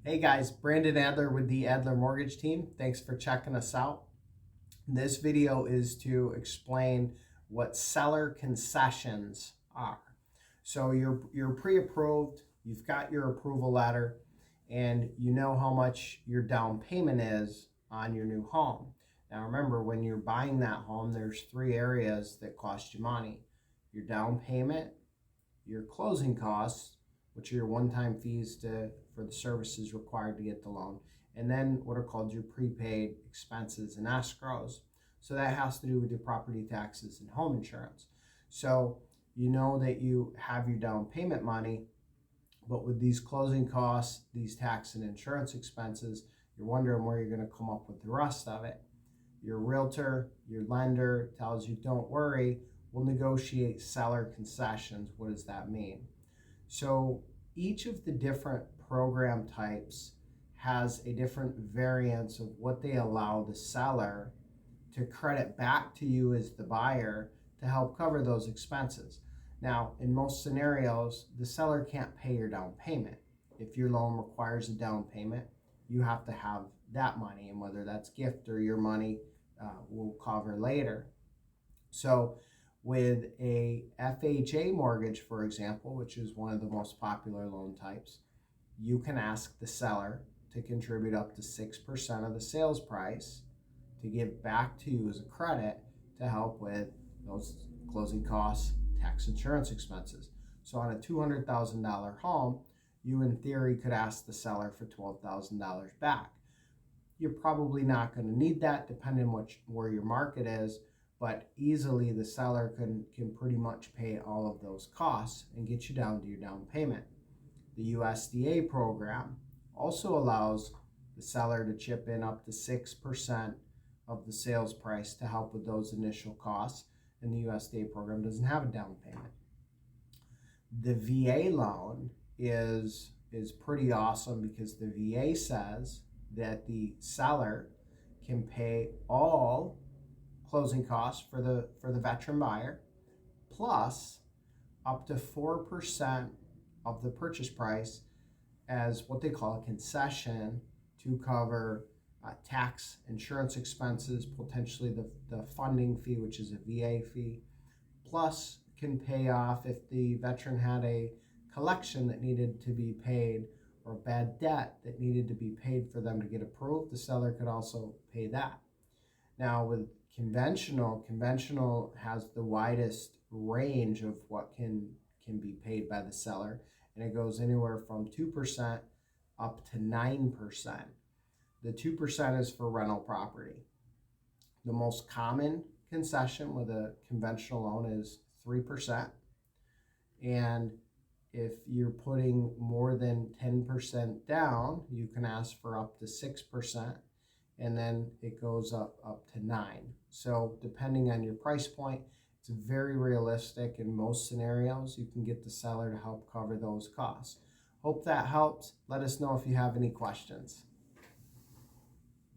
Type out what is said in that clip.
Hey guys, Brandon Adler with the Adler Mortgage Team. Thanks for checking us out. This video is to explain what seller concessions are. So you're pre-approved, you've got your approval letter, and you know how much your down payment is on your new home. Now remember, when you're buying that home, there's three areas that cost you money: your down payment, your closing costs, which are your one-time fees for the services required to get the loan, and then what are called your prepaid expenses and escrows. So that has to do with your property taxes and home insurance. So you know that you have your down payment money, but with these closing costs, these tax and insurance expenses, you're wondering where you're going to come up with the rest of it. Your realtor, your lender tells you, don't worry, we'll negotiate seller concessions. What does that mean? So each of the different program types has a different variance of what they allow the seller to credit back to you as the buyer to help cover those expenses. Now, in most scenarios, the seller can't pay your down payment. If your loan requires a down payment, you have to have that money, and whether that's gift or your money, we'll cover later. So with a FHA mortgage, for example, which is one of the most popular loan types, you can ask the seller to contribute up to 6% of the sales price to give back to you as a credit to help with those closing costs, tax, insurance expenses. So on a $200,000 home, you in theory could ask the seller for $12,000 back. You're probably not going to need that, depending on where your market is, but easily the seller can pretty much pay all of those costs and get you down to your down payment. The USDA program also allows the seller to chip in up to 6% of the sales price to help with those initial costs, and the USDA program doesn't have a down payment. The VA loan is pretty awesome because the VA says that the seller can pay all closing costs for the veteran buyer, plus up to 4% of the purchase price as what they call a concession to cover tax, insurance expenses, potentially the funding fee, which is a VA fee, plus can pay off if the veteran had a collection that needed to be paid or bad debt that needed to be paid for them to get approved. The seller could also pay that. Now with conventional has the widest range of what can be paid by the seller, and it goes anywhere from 2% up to 9%. The 2% is for rental property. The most common concession with a conventional loan is 3%. And if you're putting more than 10% down, you can ask for up to 6%, and then it goes up to 9%. So depending on your price point, it's very realistic. In most scenarios, you can get the seller to help cover those costs. Hope that helps. Let us know if you have any questions.